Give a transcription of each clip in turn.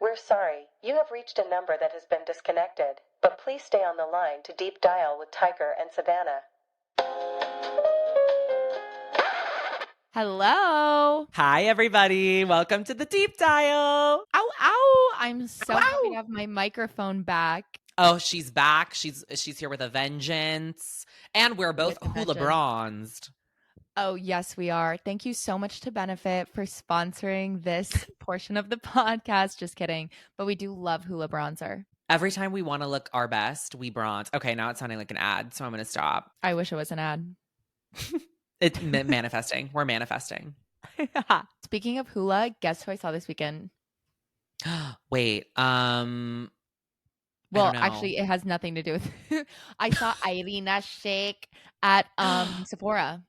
We're sorry. You have reached a number that has been disconnected, but please stay on the line to deep dial with Tiger and Savannah. Hello. Hi, everybody. Welcome to the Deep Dial. Ow, ow. I'm so Ow, happy ow. to have my microphone back. Oh, she's back. She's here with a vengeance. And we're both With a hula vengeance. bronzed. Oh, yes, we are. Thank you so much to Benefit for sponsoring this portion of the podcast. Just kidding. But we do love hula bronzer. Every time we want to look our best, we bronze. Okay, now it's sounding like an ad, so I'm going to stop. I wish it was an ad. It's manifesting. We're manifesting. Speaking of hula, guess who I saw this weekend? Wait, Well, actually, it has nothing to do with I saw Irina Shayk at Sephora.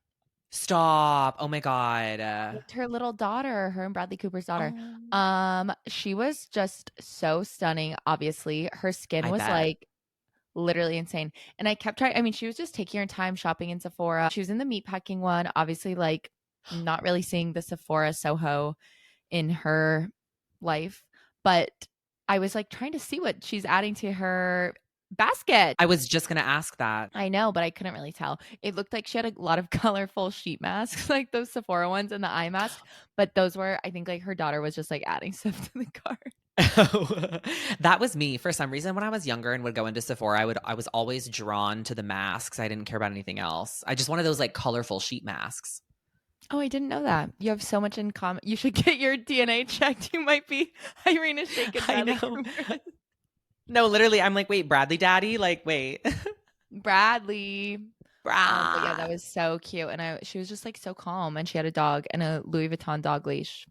Stop. Oh my God. With her little daughter, her and Bradley Cooper's daughter. She was just so stunning, obviously. Her skin was bet. like literally insane. And I kept trying. I mean, she was just taking her time shopping in Sephora. She was in the meatpacking one, obviously, like not really seeing the Sephora Soho in her life. But I was like trying to see what she's adding to her basket. I was just going to ask that. I know, but I couldn't really tell. It looked like she had a lot of colorful sheet masks, like those Sephora ones and the eye mask. But those were, I think, like her daughter was just like adding stuff to the cart. That was me. For some reason, when I was younger and would go into Sephora, I was always drawn to the masks. I didn't care about anything else. I just wanted those like colorful sheet masks. Oh, I didn't know that. You have so much in common. You should get your DNA checked. You might be Irina Shayk and Bradley Cooper. No, literally, I'm like, wait, Bradley daddy? Like, wait. Bradley. But yeah, that was so cute. And she was just like so calm. And she had a dog and a Louis Vuitton dog leash.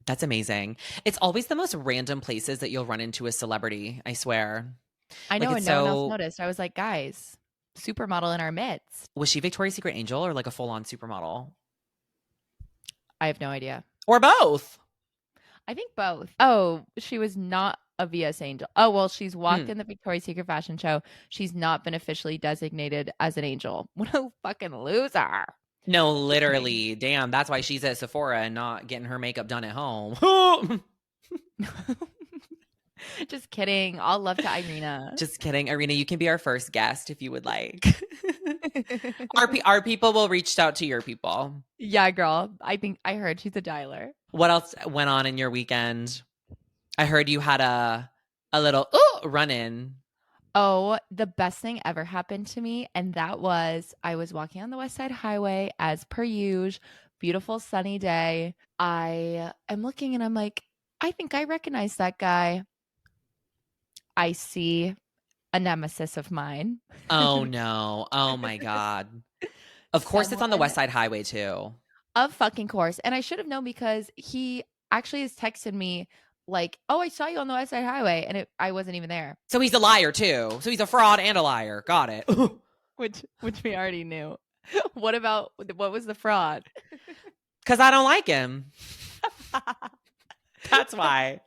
That's amazing. It's always the most random places that you'll run into a celebrity, I swear. I know, Like, and no one else noticed. I was like, guys, supermodel in our midst. Was she Victoria's Secret Angel or like a full-on supermodel? I have no idea. Or both? I think both. Oh, she was not a VS Angel. Oh, well, she's walked in the Victoria's Secret fashion show. She's not been officially designated as an angel. What a fucking loser. No, literally. Damn, that's why she's at Sephora and not getting her makeup done at home. Just kidding. All love to Irina. Just kidding. Irina, you can be our first guest if you would like. Our people will reach out to your people. Yeah, girl. I heard she's a dialer. What else went on in your weekend? I heard you had a little run-in. Oh, the best thing ever happened to me. And that was I was walking on the West Side Highway as per usual. Beautiful sunny day. I am looking and I'm like, I think I recognize that guy. I see a nemesis of mine. Oh, no. Oh, my God. Of course, it's on the West Side Highway, too. Of fucking course. And I should have known because he actually has texted me like, oh, I saw you on the West Side Highway. And I wasn't even there. So he's a liar, too. So he's a fraud and a liar. Got it. Which we already knew. What was the fraud? Because I don't like him. That's why.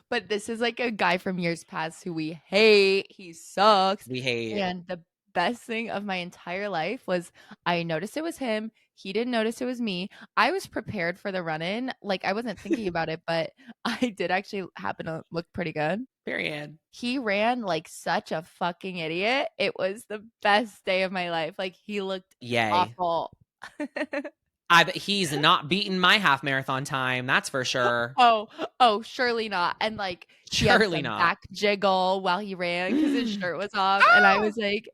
But this is like a guy from years past who we hate. He sucks. We hate. And the best thing of my entire life was I noticed it was him. He didn't notice it was me. I was prepared for the run-in. Like, I wasn't thinking about it, but I did actually happen to look pretty good. Period. He ran like such a fucking idiot. It was the best day of my life. Like, he looked awful. He's not beating my half marathon time. That's for sure. Oh, surely not. And like, surely not. Back jiggle while he ran because his shirt was off, and I was like,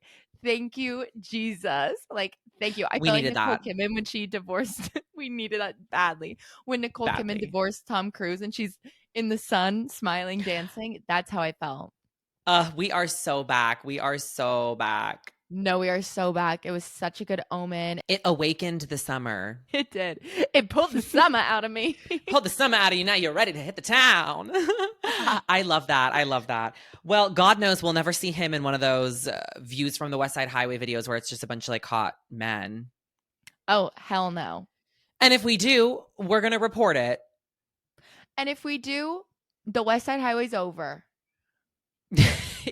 "Thank you, Jesus!" Like, thank you. I felt like Nicole Kidman when she divorced. We needed that badly. When Nicole Kidman divorced Tom Cruise, and she's in the sun, smiling, dancing. That's how I felt. We are so back. We are so back. No, we are so back. It was such a good omen. It awakened the summer. It did. It pulled the summer out of me. Pulled the summer out of you. Now you're ready to hit the town. I love that. I love that. Well, God knows we'll never see him in one of those views from the West Side Highway videos where it's just a bunch of like hot men. Oh, hell no. And if we do, we're going to report it. And if we do, the West Side Highway's over.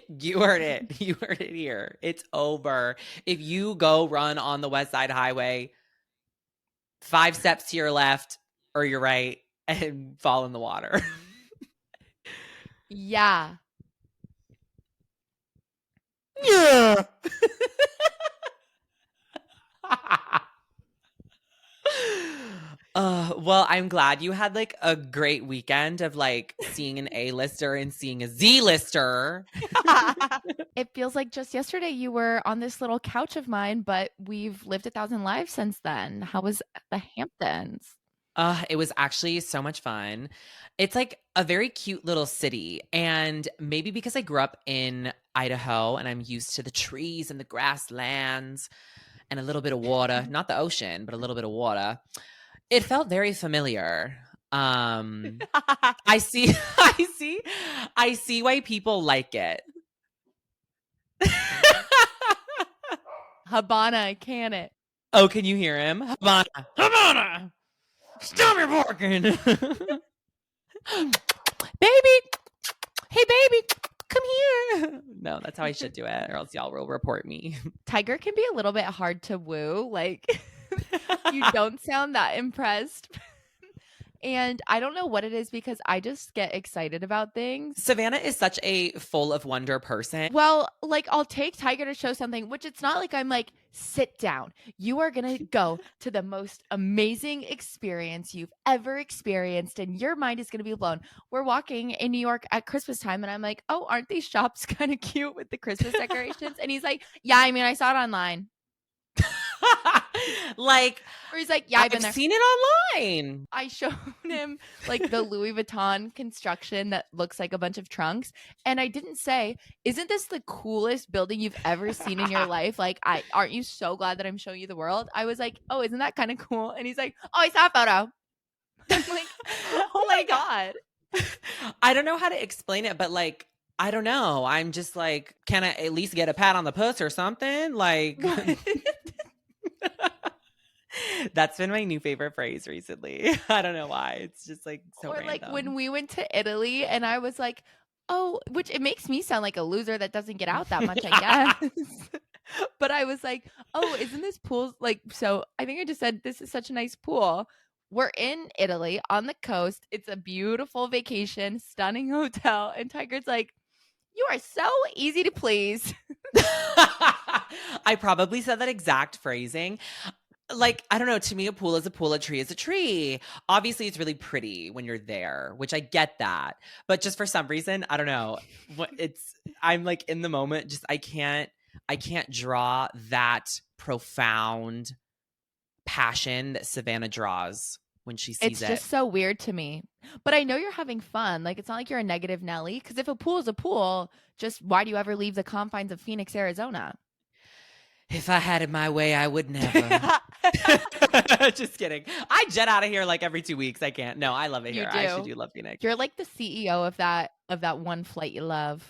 You heard it. You heard it here. It's over. If you go run on the West Side Highway, 5 steps to your left or your right and fall in the water. Yeah. Yeah. Well, I'm glad you had like a great weekend of like seeing an A-lister and seeing a Z-lister. It feels like just yesterday you were on this little couch of mine, but we've lived 1,000 lives since then. How was the Hamptons? It was actually so much fun. It's like a very cute little city. And maybe because I grew up in Idaho and I'm used to the trees and the grasslands and a little bit of water, not the ocean, but a little bit of water, it felt very familiar. I see, I see why people like it. Habana, can it? Oh, can you hear him? Havana, Havana, stop your barking. Baby, hey, baby, come here. No, that's how I should do it, or else y'all will report me. Tiger can be a little bit hard to woo. Like, you don't sound that impressed. And I don't know what it is because I just get excited about things. Savannah is such a full of wonder person. Well, like I'll take Tiger to show something, which it's not like I'm like, sit down. You are going to go to the most amazing experience you've ever experienced and your mind is going to be blown. We're walking in New York at Christmas time and I'm like, oh, aren't these shops kind of cute with the Christmas decorations? And he's like, yeah, I mean, I saw it online. Like, or he's like, yeah, I've been there. seen it online. I showed him like the Louis Vuitton construction that looks like a bunch of trunks. And I didn't say, isn't this the coolest building you've ever seen in your life? Like, aren't you so glad that I'm showing you the world? I was like, oh, isn't that kind of cool? And he's like, oh, I saw a photo. I'm like, oh my God. I don't know how to explain it, but like, I don't know. I'm just like, can I at least get a pat on the puss or something? Like, that's been my new favorite phrase recently. I don't know why. It's just like so or random. Like when we went to Italy and I was like, oh, which it makes me sound like a loser that doesn't get out that much, I guess. But I was like, oh, isn't this pool like, so I think I just said, this is such a nice pool. We're in Italy on the coast. It's a beautiful vacation, stunning hotel. And Tiger's like, you are so easy to please. I probably said that exact phrasing. Like, I don't know, to me, a pool is a pool, a tree is a tree. Obviously, it's really pretty when you're there, which I get that. But just for some reason, I don't know. I'm like in the moment, just I can't draw that profound passion that Savannah draws when she sees it. It's just so weird to me. But I know you're having fun. Like, it's not like you're a negative Nelly. Because if a pool is a pool, just why do you ever leave the confines of Phoenix, Arizona? If I had it my way, I would never. Just kidding. I jet out of here like every 2 weeks. I can't. No, I love it here. I actually do love Phoenix. You're like the CEO of that one flight you love.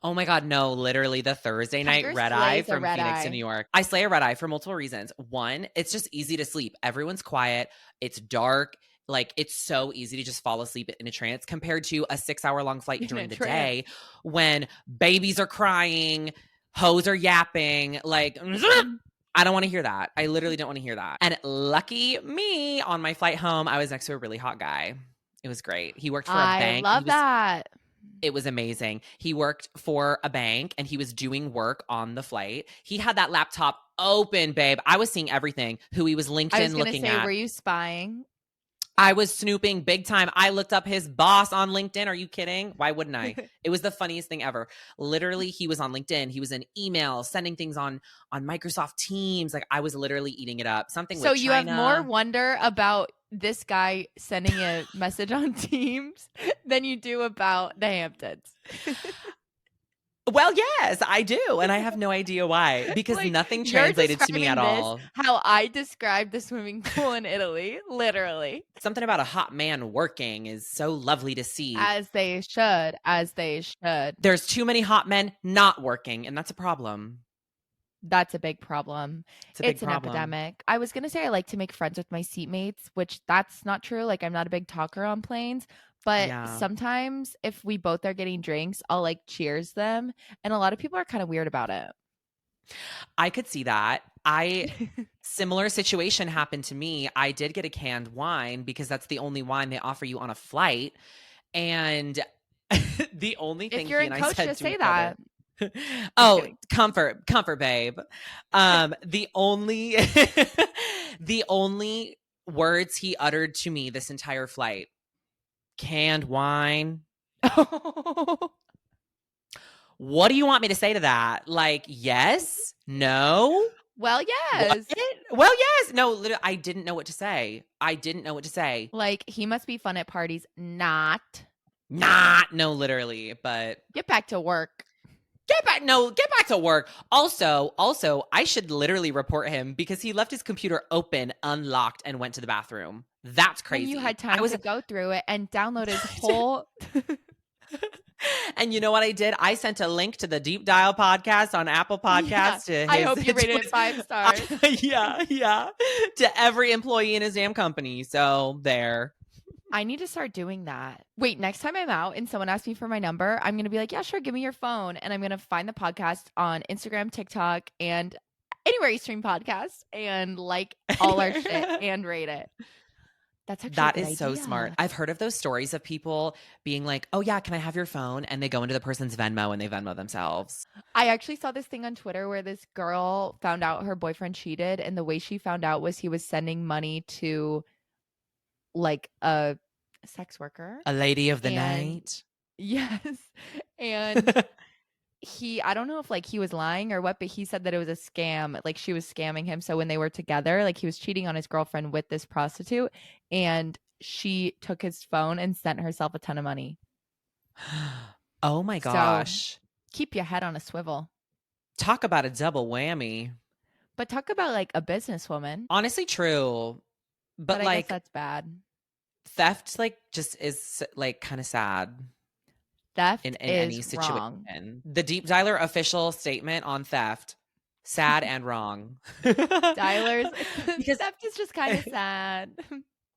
Oh my God, no. Literally the Thursday night red eye from Phoenix to New York. I slay a red eye for multiple reasons. One, it's just easy to sleep. Everyone's quiet. It's dark. Like, it's so easy to just fall asleep in a trance compared to a 6-hour-long flight during the day when babies are crying, hoes are yapping. Like, I don't want to hear that. I literally don't want to hear that. And lucky me, on my flight home, I was next to a really hot guy. It was great. He worked for a bank. I love that. It was amazing. He worked for a bank and he was doing work on the flight. He had that laptop open, babe. I was seeing everything. Who he was LinkedIn looking at. I was going to say, were you spying? I was snooping big time. I looked up his boss on LinkedIn. Are you kidding? Why wouldn't I? It was the funniest thing ever. Literally, he was on LinkedIn. He was in email, sending things on Microsoft Teams. Like, I was literally eating it up. Something with China. So you have more wonder about this guy sending a message on Teams than you do about the Hamptons. Well, yes, I do. And I have no idea why, because like, nothing translated to me at all. How I described the swimming pool in Italy, literally. Something about a hot man working is so lovely to see. As they should. There's too many hot men not working, and that's a problem. That's a big problem. It's an epidemic. I was going to say I like to make friends with my seatmates, which that's not true. Like, I'm not a big talker on planes. But sometimes if we both are getting drinks, I'll like cheers them. And a lot of people are kind of weird about it. I could see that. Similar situation happened to me. I did get a canned wine because that's the only wine they offer you on a flight. And The only thing if you're he in and I Coach, said just to say each that. other. Oh, comfort, babe. The only, the only words he uttered to me this entire flight: canned wine. What do you want me to say to that? Like, yes, no. Well, yes. What? Well, yes. No, literally, I didn't know what to say. Like, he must be fun at parties. Not. No, literally, but get back to work. Get back to work. Also, I should literally report him because he left his computer open, unlocked, and went to the bathroom. That's crazy. And you had time to go through it and download his whole. And you know what I did? I sent a link to the Deep Dial podcast on Apple Podcasts. Yeah, I hope you rated it 5 stars. Yeah. To every employee in his damn company. So there. I need to start doing that. Wait, next time I'm out and someone asks me for my number, I'm going to be like, yeah, sure, give me your phone. And I'm going to find the podcast on Instagram, TikTok, and anywhere you stream podcasts and like all our shit and rate it. That's actually that is so smart. I've heard of those stories of people being like, oh yeah, can I have your phone? And they go into the person's Venmo and they Venmo themselves. I actually saw this thing on Twitter where this girl found out her boyfriend cheated. And the way she found out was he was sending money to like a sex worker. A lady of the night. Yes. And I don't know if like he was lying or what, but he said that it was a scam. Like she was scamming him. So when they were together, like he was cheating on his girlfriend with this prostitute, and she took his phone and sent herself a ton of money. Oh my gosh. So, keep your head on a swivel. Talk about a double whammy. But talk about like a businesswoman. Honestly, true. But I like guess that's bad. Theft like just is like kind of sad. Theft in is any situation. Wrong. The Deep Dialer official statement on theft: sad and wrong. Dialers, because theft is just kind of sad.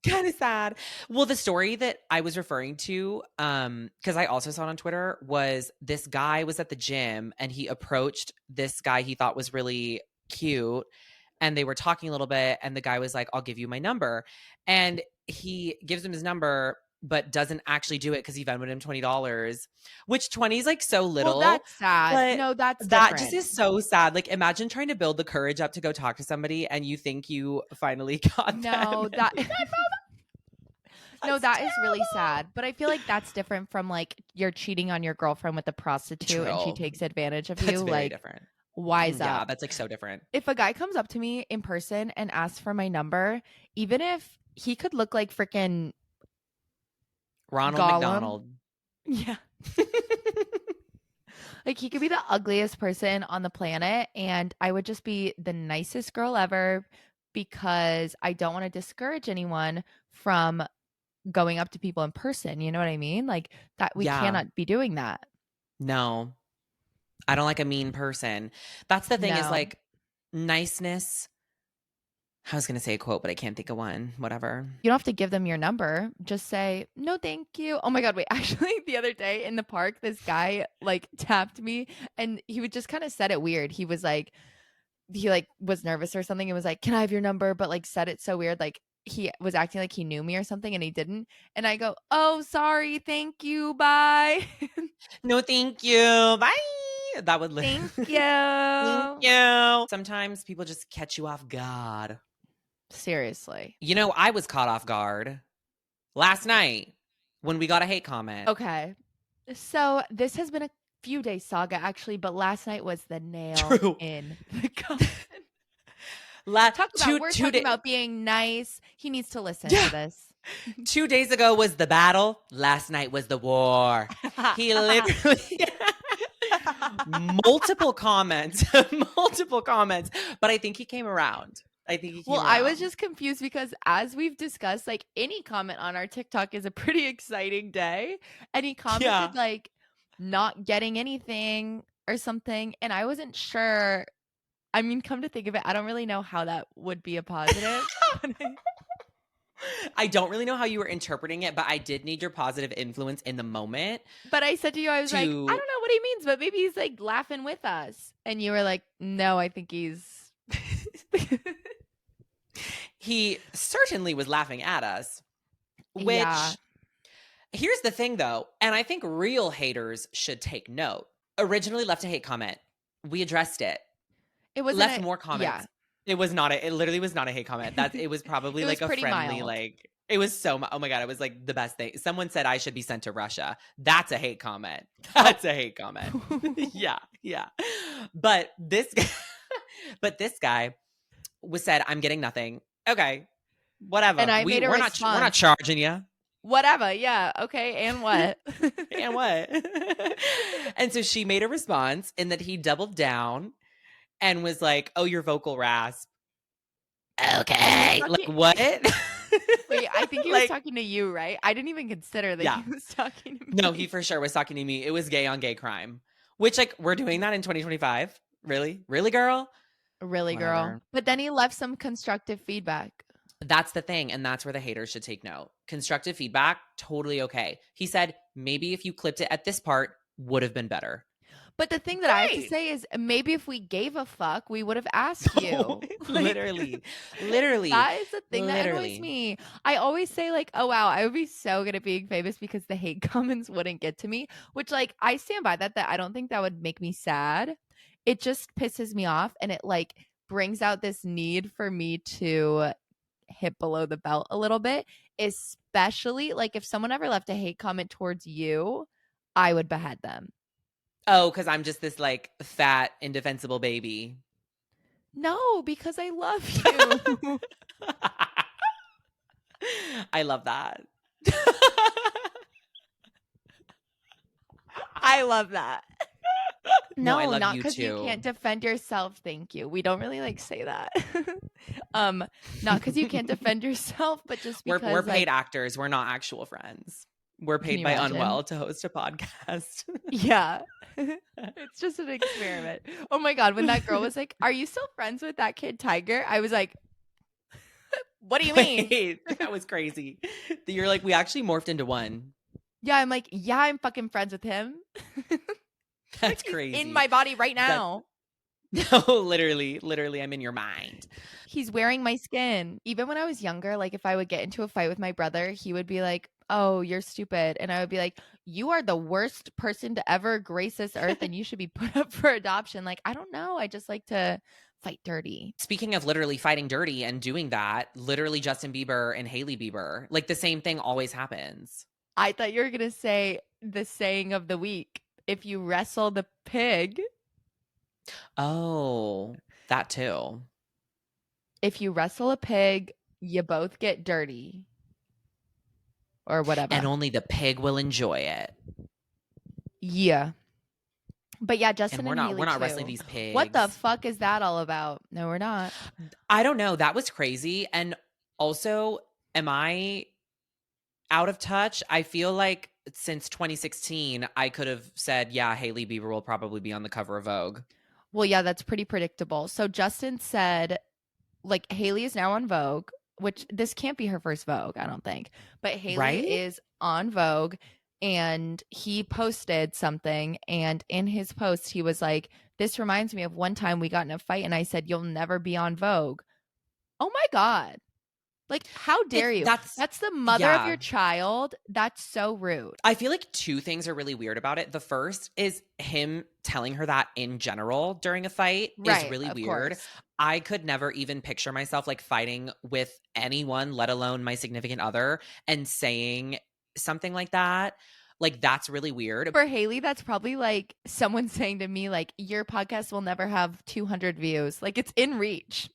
Kind of sad. Well, the story that I was referring to, because I also saw it on Twitter, was this guy was at the gym and he approached this guy he thought was really cute, and they were talking a little bit, and the guy was like, I'll give you my number. And he gives him his number, but doesn't actually do it because he Venmoed him $20, which 20 is like so little. Well, that's sad. No, that just is so sad. Like, imagine trying to build the courage up to go talk to somebody and you think you finally got no, them. No, that is really sad. But I feel like that's different from like you're cheating on your girlfriend with a prostitute and she takes advantage of you. That's very like different. Wise up. Yeah, that's like so different. If a guy comes up to me in person and asks for my number, even if he could look like freaking Ronald Gollum. McDonald. Yeah. Like he could be the ugliest person on the planet and I would just be the nicest girl ever because I don't want to discourage anyone from going up to people in person. You know what I mean? Like that we cannot be doing that. No. I don't like a mean person. That's the thing is like niceness. I was going to say a quote, but I can't think of one. Whatever. You don't have to give them your number. Just say, no, thank you. Oh my God. Wait, actually the other day in the park, this guy like tapped me and he would just kind of said it weird. He was like, was nervous or something and was like, can I have your number? But like said it so weird. Like he was acting like he knew me or something and he didn't. And I go, oh, sorry. Thank you. Bye. No, thank you. Bye. That would thank you. Thank you. Sometimes people just catch you off guard. Seriously. You know, I was caught off guard last night when we got a hate comment. Okay. So this has been a few days saga actually, but last night was the nail in the coffin. We're talking about being nice. He needs to listen to this. 2 days ago was the battle. Last night was the war. He literally multiple comments. But I think he came around. I was just confused because as we've discussed, like any comment on our TikTok is a pretty exciting day. And he commented like not getting anything or something. And I wasn't sure. I mean, come to think of it, I don't really know how that would be a positive. I don't really know how you were interpreting it, but I did need your positive influence in the moment. But I said to you, I was like, I don't know what he means, but maybe he's like laughing with us. And you were like, no, I think he's... He certainly was laughing at us, which Here's the thing though, and I think real haters should take note. Originally left a hate comment. We addressed it. It was left more comments. Yeah. It literally was not a hate comment. It was probably like a friendly, mild. like, it was so, oh my God, it was like the best thing. Someone said I should be sent to Russia. That's a hate comment. That's a hate comment. Yeah. But this guy was said, I'm getting nothing. Okay. Whatever. And we're not charging you. Whatever. Yeah. Okay. And what? And what? And so she made a response in that he doubled down and was like, oh, your vocal rasp. Okay. Like, what? Wait, I think he was talking to you, right? I didn't even consider that he was talking to me. No, he for sure was talking to me. It was gay on gay crime. Which, like, we're doing that in 2025? Really? Really, girl? Really, girl. But then he left some constructive feedback. That's the thing, and that's where the haters should take note. Constructive feedback, totally okay. He said, maybe if you clipped it at this part, would have been better. But the thing that I have to say is maybe if we gave a fuck, we would have asked you. Literally. That is the thing that annoys me. I always say like, oh, wow, I would be so good at being famous because the hate comments wouldn't get to me, which like I stand by that I don't think that would make me sad. It just pisses me off. And it like brings out this need for me to hit below the belt a little bit, especially like if someone ever left a hate comment towards you, I would behead them. Oh, because I'm just this like fat, indefensible baby. No, because I love you. I love that. I love that. No, I love not you because you too. can't defend yourself. Thank you. We don't really like say that. Not because you can't defend yourself, but just because we're paid actors. We're not actual friends. We're paid by Unwell to host a podcast. Yeah. It's just an experiment. Oh my God. When that girl was like, are you still friends with that kid Tiger? I was like, what do you mean? That was crazy. You're like, we actually morphed into one. Yeah. I'm like, yeah, I'm fucking friends with him. That's crazy. In my body right now. No, literally, I'm in your mind. He's wearing my skin. Even when I was younger, like if I would get into a fight with my brother, he would be like, oh, you're stupid. And I would be like, you are the worst person to ever grace this earth and you should be put up for adoption. Like, I don't know. I just like to fight dirty. Speaking of literally fighting dirty and doing that, literally Justin Bieber and Hailey Bieber, like the same thing always happens. I thought you were going to say the saying of the week. If you wrestle the pig. Oh, that too. If you wrestle a pig, you both get dirty. Or whatever. And only the pig will enjoy it. Yeah. But yeah, Justin and we're not wrestling these pigs. What the fuck is that all about? No, we're not. I don't know. That was crazy. And also, am I out of touch? I feel like since 2016, I could have said, yeah, Hailey Bieber will probably be on the cover of Vogue. Well, yeah, that's pretty predictable. So Justin said, like, Hailey is now on Vogue, which this can't be her first Vogue, I don't think. But Hailey is on Vogue, and he posted something. And in his post, he was like, this reminds me of one time we got in a fight, and I said, you'll never be on Vogue. Oh, my God. Like, how dare you? That's the mother of your child. That's so rude. I feel like two things are really weird about it. The first is him telling her that in general during a fight is really weird. Course. I could never even picture myself like fighting with anyone, let alone my significant other, and saying something like that. Like, that's really weird. For Hailey, that's probably like someone saying to me, like, your podcast will never have 200 views. Like, it's in reach.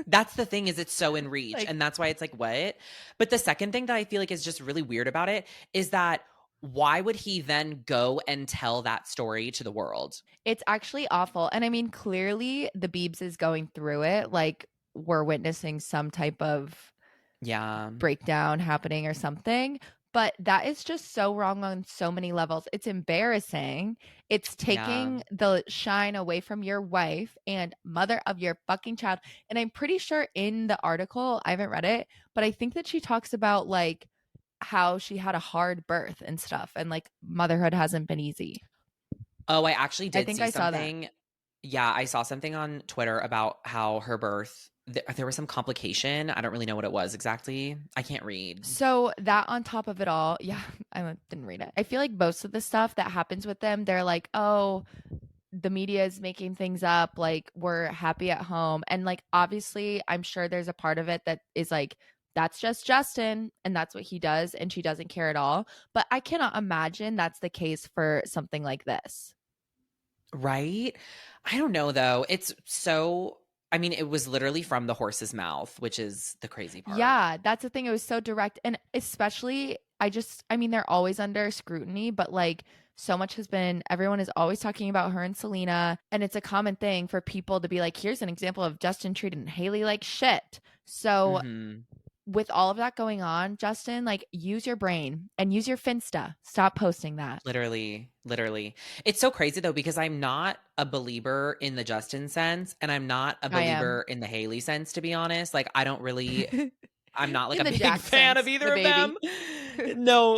That's the thing, is it's so in reach. Like, and that's why it's like, what? But the second thing that I feel like is just really weird about it is that why would he then go and tell that story to the world? It's actually awful. And I mean, clearly the Biebs is going through it. Like, we're witnessing some type of breakdown happening or something. But that is just so wrong on so many levels. It's embarrassing. It's taking the shine away from your wife and mother of your fucking child. And I'm pretty sure in the article, I haven't read it, but I think that she talks about like how she had a hard birth and stuff. And like motherhood hasn't been easy. Oh, I actually did I think see I saw something. that. Yeah, I saw something on Twitter about how her birth, there was some complication. I don't really know what it was exactly. I can't read. So that on top of it all, yeah, I didn't read it. I feel like most of the stuff that happens with them, they're like, oh, the media is making things up, like we're happy at home. And like obviously I'm sure there's a part of it that is like, that's just Justin and that's what he does and she doesn't care at all. But I cannot imagine that's the case for something like this. Right? I don't know though. It's so, I mean, it was literally from the horse's mouth, which is the crazy part. Yeah, that's the thing. It was so direct. And especially, I mean, they're always under scrutiny, but like so much has been, everyone is always talking about her and Selena. And it's a common thing for people to be like, here's an example of Justin treating Haley like shit. So with all of that going on, Justin, like use your brain and use your Finsta. Stop posting that. Literally. It's so crazy though, because I'm not a believer in the Justin sense and I'm not a believer in the Haley sense, to be honest. Like I don't really I'm not like a big fan of either of them. No,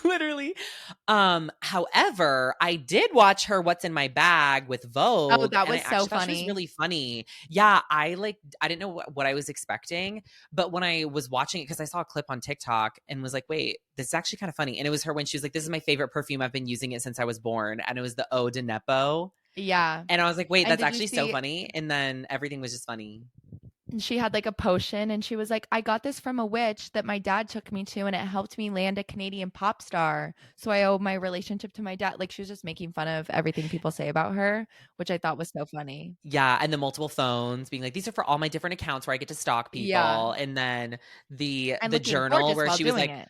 literally. However, I did watch her What's in My Bag with Vogue. Oh, that was so funny. That was really funny. Yeah, I didn't know what I was expecting, but when I was watching it, because I saw a clip on TikTok and was like, wait, this is actually kind of funny. And it was her when she was like, this is my favorite perfume. I've been using it since I was born. And it was the Eau de Nepo. Yeah. And I was like, wait, that's actually so funny. And then everything was just funny. And she had like a potion and she was like, I got this from a witch that my dad took me to and it helped me land a Canadian pop star. So I owe my relationship to my dad. Like she was just making fun of everything people say about her, which I thought was so funny. Yeah. And the multiple phones being like, these are for all my different accounts where I get to stalk people. Yeah. And then the journal where she was like,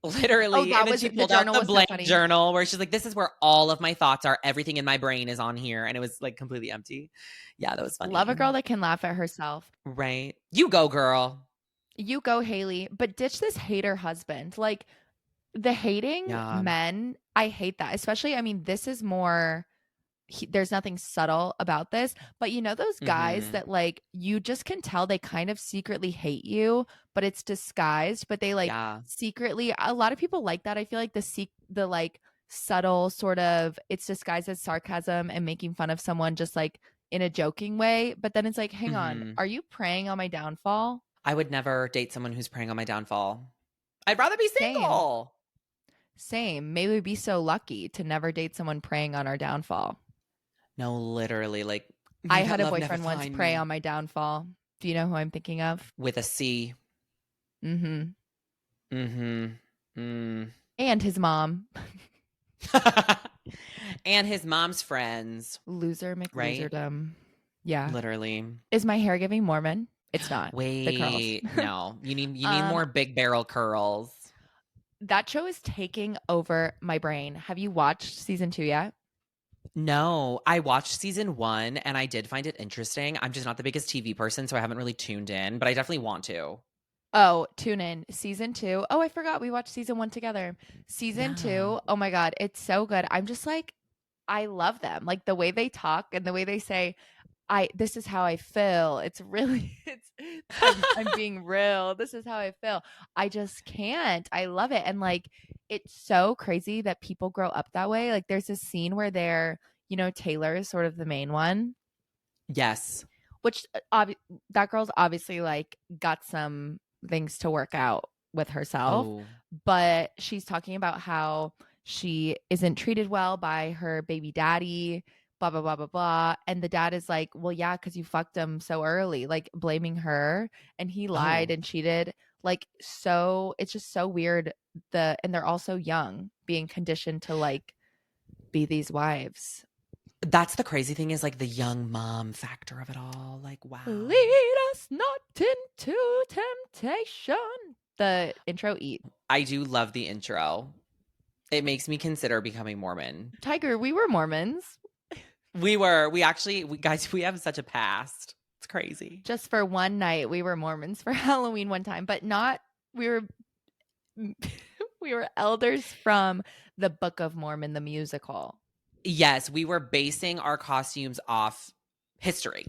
literally, and then she pulled out the blank journal where she's like, this is where all of my thoughts are. Everything in my brain is on here. And it was like completely empty. Yeah, that was funny. Love a girl that can laugh at herself. Right. You go, girl. You go, Haley. But ditch this hater husband. Like the hating men, I hate that. Especially, I mean, this is more... there's nothing subtle about this, but you know those guys that like you just can tell they kind of secretly hate you, but it's disguised, but they like secretly, a lot of people like that. I feel like the like subtle sort of, it's disguised as sarcasm and making fun of someone just like in a joking way, but then it's like, hang on, are you preying on my downfall? I would never date someone who's preying on my downfall. I'd rather be single. Same. Maybe we'd be so lucky to never date someone preying on our downfall. No, literally, like I had a boyfriend once prey on my downfall. Do you know who I'm thinking of? With a C. And his mom. And his mom's friends. Loser McLoserdom. Right? Yeah. Literally. Is my hair giving Mormon? It's not. Wait, no. You need more big barrel curls. That show is taking over my brain. Have you watched season 2 yet? No, I watched season 1 and I did find it interesting. I'm just not the biggest TV person, so I haven't really tuned in, but I definitely want to. Oh, tune in. Season 2. Oh, I forgot we watched season 1 together. Season 2. Oh my God. It's so good. I'm just like, I love them. Like the way they talk and the way they say, this is how I feel. It's really, I'm being real. This is how I feel. I just can't. I love it. And like, it's so crazy that people grow up that way. Like there's this scene where Taylor is sort of the main one. Yes. Which that girl's obviously like got some things to work out with herself, but she's talking about how she isn't treated well by her baby daddy, blah, blah, blah, blah, blah. And the dad is like, well, yeah, because you fucked him so early, like blaming her. And he lied and cheated. Like, so it's just so weird. And they're all so young, being conditioned to like be these wives. That's the crazy thing is like the young mom factor of it all. Like, wow. Lead us not into temptation. The intro eat. I do love the intro. It makes me consider becoming Mormon. Tiger, we were Mormons. We guys, we have such a past. It's crazy. Just for one night, we were Mormons for Halloween one time, but we were elders from the Book of Mormon, the musical. Yes, we were basing our costumes off history.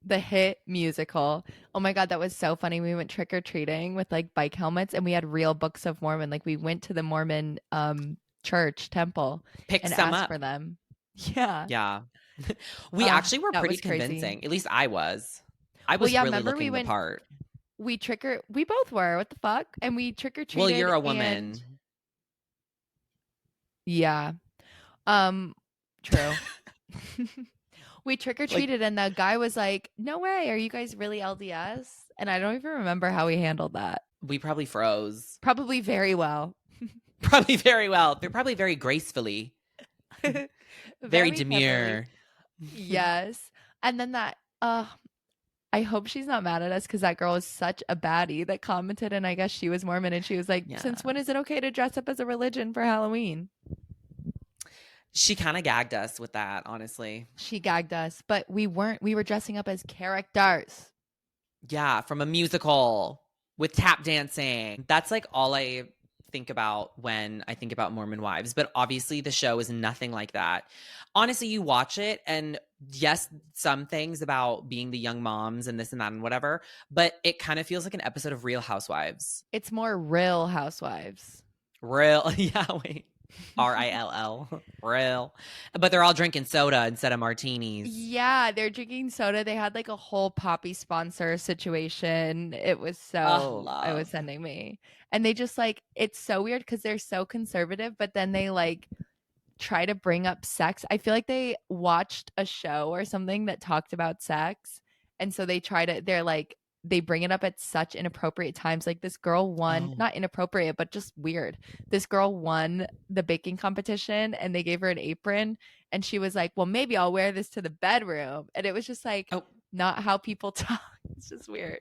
The hit musical. Oh my God, that was so funny. We went trick-or-treating with like bike helmets and we had real Books of Mormon. Like we went to the Mormon church temple and asked some up for them. Yeah. Yeah. We actually were pretty convincing. At least I was. I was really looking the part. We both were. What the fuck? And we trick-or-treated. Well, you're a woman. Yeah. True. We trick-or-treated and the guy was like, no way. Are you guys really LDS? And I don't even remember how we handled that. We probably froze. Probably very well. Probably very well. They're probably very gracefully. Very demure. Yes. And then that, I hope she's not mad at us because that girl is such a baddie that commented, and I guess she was Mormon, and she was like, since when is it okay to dress up as a religion for Halloween? She kind of gagged us with that, honestly. She gagged us, but we weren't. We were dressing up as characters. Yeah, from a musical with tap dancing. That's like all I think about when I think about Mormon Wives. But obviously the show is nothing like that. Honestly, you watch it and yes, some things about being the young moms and this and that and whatever, but it kind of feels like an episode of Real Housewives. It's more Rill Housewives. Rill. Yeah, wait. RILL. Rill. But they're all drinking soda instead of martinis. Yeah, they're drinking soda. They had like a whole Poppy sponsor situation. It was so it was sending me. And they just like, it's so weird because they're so conservative, but then they like try to bring up sex. I feel like they watched a show or something that talked about sex. And so they're like, they bring it up at such inappropriate times. Like this girl won, not inappropriate, but just weird. This girl won the baking competition and they gave her an apron and she was like, well, maybe I'll wear this to the bedroom. And it was just like, not how people talk. It's just weird.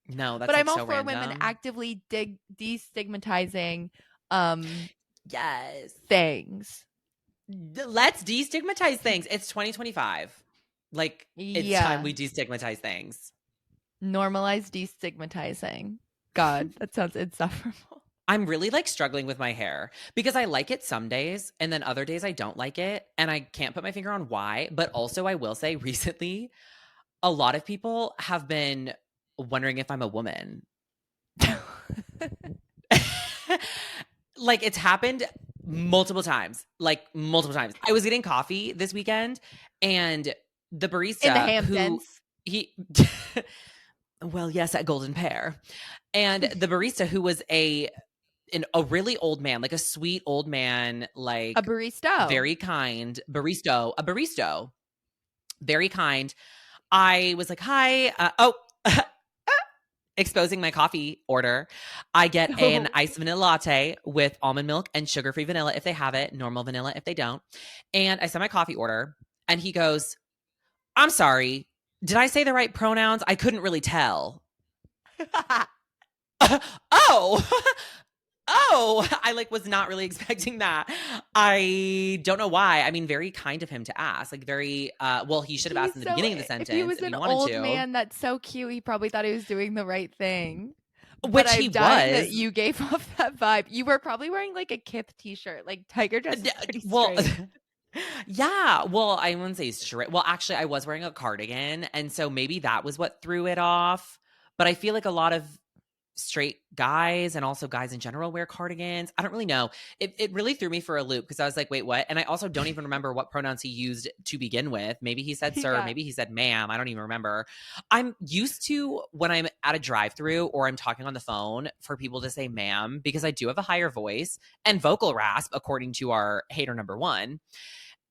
No, that's but I'm like all so for random. Women actively destigmatizing yes things. Let's destigmatize things. It's 2025. Like it's time we destigmatize things. Normalize destigmatizing. God, that sounds insufferable. I'm really like struggling with my hair because I like it some days and then other days I don't like it and I can't put my finger on why. But also I will say recently, a lot of people have been wondering if I'm a woman. Like it's happened multiple times. I was getting coffee this weekend and the barista in the Hamptons. Well, yes, at Golden Pear. And the barista who was a really old man, like a sweet old man, like a barista. Very kind. A barista. Very kind. I was like, hi. Exposing my coffee order. I get an iced vanilla latte with almond milk and sugar-free vanilla if they have it, normal vanilla if they don't. And I send my coffee order and he goes, I'm sorry. Did I say the right pronouns? I couldn't really tell. I like was not really expecting that. I don't know why. I mean, very kind of him to ask. Like very well, he should have asked in the beginning of the sentence. If he was an old man that's so cute, he probably thought he was doing the right thing. Which he was. That you gave off that vibe. You were probably wearing like a Kith t-shirt. Like Tiger dress is pretty straight. Yeah. Well, I wouldn't say straight. Well, actually, I was wearing a cardigan. And so maybe that was what threw it off. But I feel like a lot of straight guys and also guys in general wear cardigans. I don't really know. It really threw me for a loop because I was like, wait, what? And I also don't even remember what pronouns he used to begin with. Maybe he said sir, maybe he said ma'am. I don't even remember. I'm used to when I'm at a drive-through or I'm talking on the phone for people to say ma'am because I do have a higher voice and vocal rasp according to our hater number one.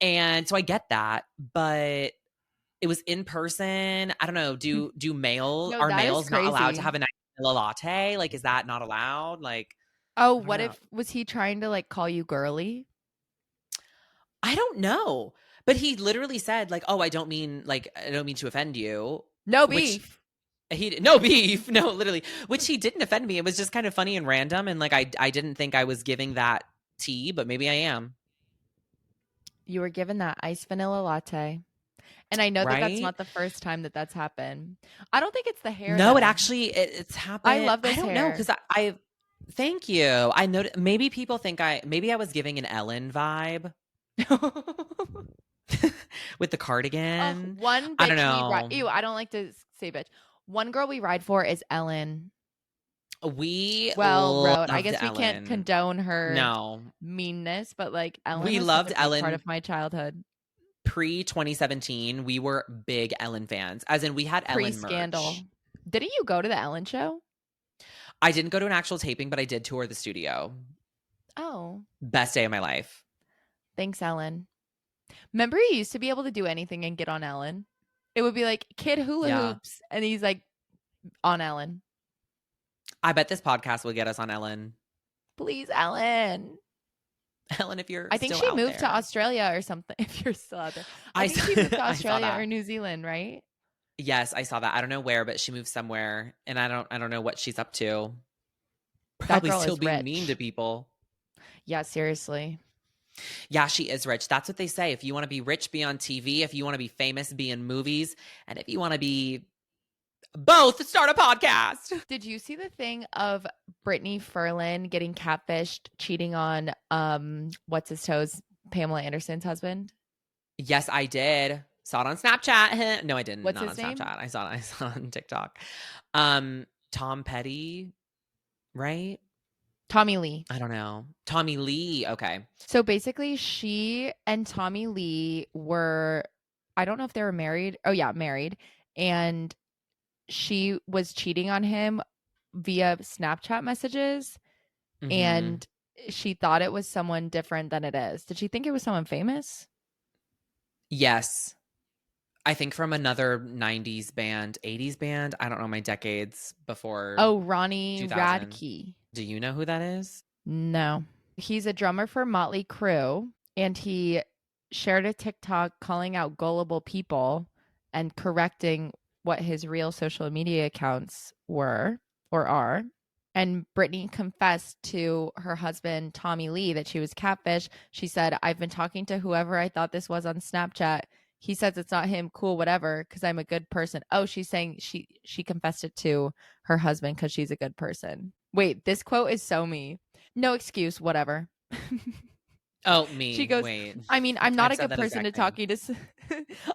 And so I get that, but it was in person. I don't know. Are males not allowed to have a nice latte? Like, is that not allowed? Like, was he trying to like call you girly? I don't know. But he literally said like, I don't mean to offend you. No beef. No beef. No, literally, which he didn't offend me. It was just kind of funny and random. And like, I didn't think I was giving that tea, but maybe I am. You were given that iced vanilla latte. And I know that that's not the first time that that's happened. I don't think it's the hair. No, it actually, it's happened. I love this hair. I don't know, because I thank you. I know maybe people think maybe I was giving an Ellen vibe. With the cardigan. One bitch I don't know. I don't like to say bitch. One girl we ride for is Ellen. We wrote. I guess we Ellen. Can't condone her meanness, but like Ellen we was loved such a big Ellen. part of my childhood. pre-2017, we were big Ellen fans. As in, we had Ellen Pre-scandal. merch. Didn't you go to the Ellen show? I didn't go to an actual taping, but I did tour the studio. Oh. Best day of my life. Thanks, Ellen. Remember he used to be able to do anything and get on Ellen? It would be like kid hula hoops, and he's like on Ellen. I bet this podcast will get us on Ellen. Please, Ellen. Ellen, if you're I think she moved to Australia or something. If you're still out there. I think she moved to Australia or New Zealand, right? Yes, I saw that. I don't know where, but she moved somewhere, and I don't know what she's up to. Probably still being mean to people. Yeah, seriously. Yeah, she is rich. That's what they say. If you want to be rich, be on TV. If you want to be famous, be in movies. And if you want to be both, start a podcast. Did you see the thing of Brittany Ferlin getting catfished, cheating on what's his toes, Pamela Anderson's husband? Yes, I did. Saw it on Snapchat. No, I didn't. What's Not his on name? Snapchat. I saw it on TikTok. Tom Petty, right? Tommy Lee. I don't know. Tommy Lee. Okay. So basically, she and Tommy Lee were, I don't know if they were married. Oh, yeah, married. And she was cheating on him via Snapchat messages. Mm-hmm. And she thought it was someone different than it is. Did she think it was someone famous? Yes. I think from another 90s band, 80s band. I don't know my decades before. Oh, Ronnie Radke. Do you know who that is? No. He's a drummer for Motley Crue, and he shared a TikTok calling out gullible people and correcting what his real social media accounts were or are. And Brittany confessed to her husband, Tommy Lee, that she was catfish. She said, I've been talking to whoever I thought this was on Snapchat. He says it's not him. Cool, whatever, because I'm a good person. Oh, she's saying she confessed it to her husband because she's a good person. Wait, this quote is so me. No excuse, whatever. Oh, me. She goes, wait. I mean, I'm not a good person to talking to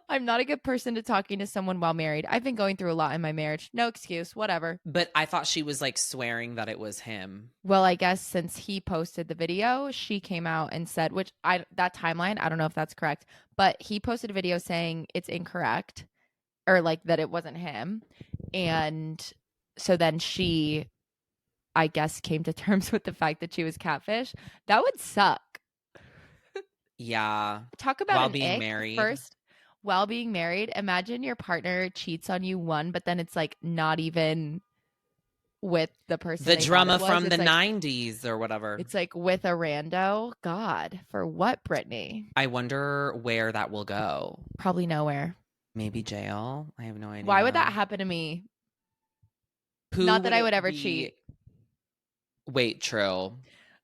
I'm not a good person to talking to someone while married. I've been going through a lot in my marriage. No excuse, whatever. But I thought she was like swearing that it was him. Well, I guess since he posted the video, she came out and said, that timeline, I don't know if that's correct, but he posted a video saying it's incorrect or like that it wasn't him. And so then she, I guess, came to terms with the fact that she was catfish. That would suck. Yeah. Talk about while being married. First, while being married, imagine your partner cheats on you but then it's like not even with the person. The drama from the 90s or whatever. It's like with a rando. God, for what, Brittany? I wonder where that will go. Probably nowhere. Maybe jail. I have no idea. Why would that happen to me? Not that I would ever cheat. Wait, true.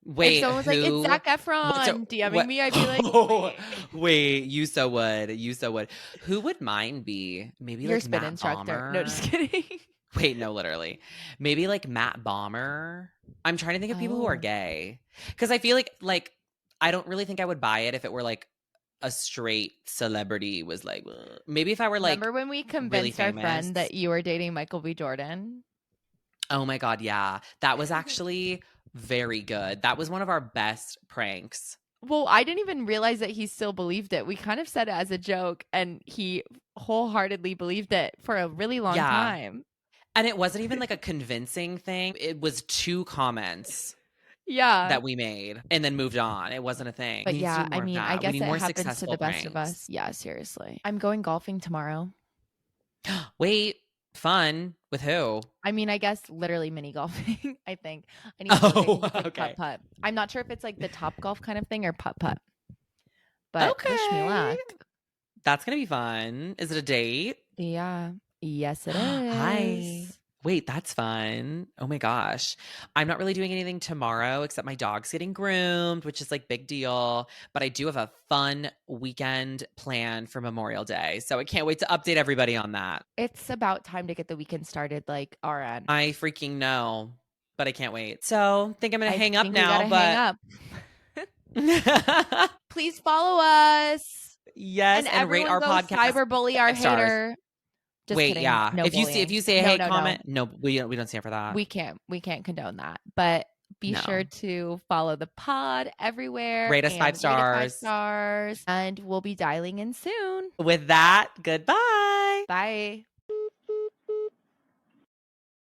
Wait, if someone was like, it's Zac Efron DMing me, I'd be like, wait, you so would. Who would mine be? Maybe your like spin Matt instructor. Bomber? No, just kidding. Wait, no, literally. Maybe like Matt Bomber. I'm trying to think of people who are gay. Because I feel like I don't really think I would buy it if it were like a straight celebrity was like, ugh. Maybe if I were like, remember when we convinced our friend that you were dating Michael B. Jordan? Oh my God, yeah. That was actually very good. That was one of our best pranks. Well, I didn't even realize that he still believed it. We kind of said it as a joke, and he wholeheartedly believed it for a really long time. And it wasn't even like a convincing thing. It was 2 comments. Yeah. That we made and then moved on. It wasn't a thing. But yeah, I mean, I guess it happens to the best of us. Yeah, seriously. I'm going golfing tomorrow. Wait, fun with who? I mean, I guess literally mini golfing. I think I need to okay. putt. I'm not sure if it's like the top golf kind of thing or putt. But wish me luck. That's gonna be fun. Is it a date? Yeah. Yes, it is. Hi. Wait, that's fun. Oh my gosh. I'm not really doing anything tomorrow except my dog's getting groomed, which is like big deal. But I do have a fun weekend planned for Memorial Day. So I can't wait to update everybody on that. It's about time to get the weekend started, like our end. I freaking know, but I can't wait. So I think I'm going to hang up now. Hang up. Please follow us. Yes. And rate our podcast. Cyberbully our hater. Just wait, kidding. yeah. No if you say a hate comment, no. we don't stand for that. We can't condone that. But Be sure to follow the pod everywhere. Rate us 5 stars. And we'll be dialing in soon. With that, goodbye. Bye.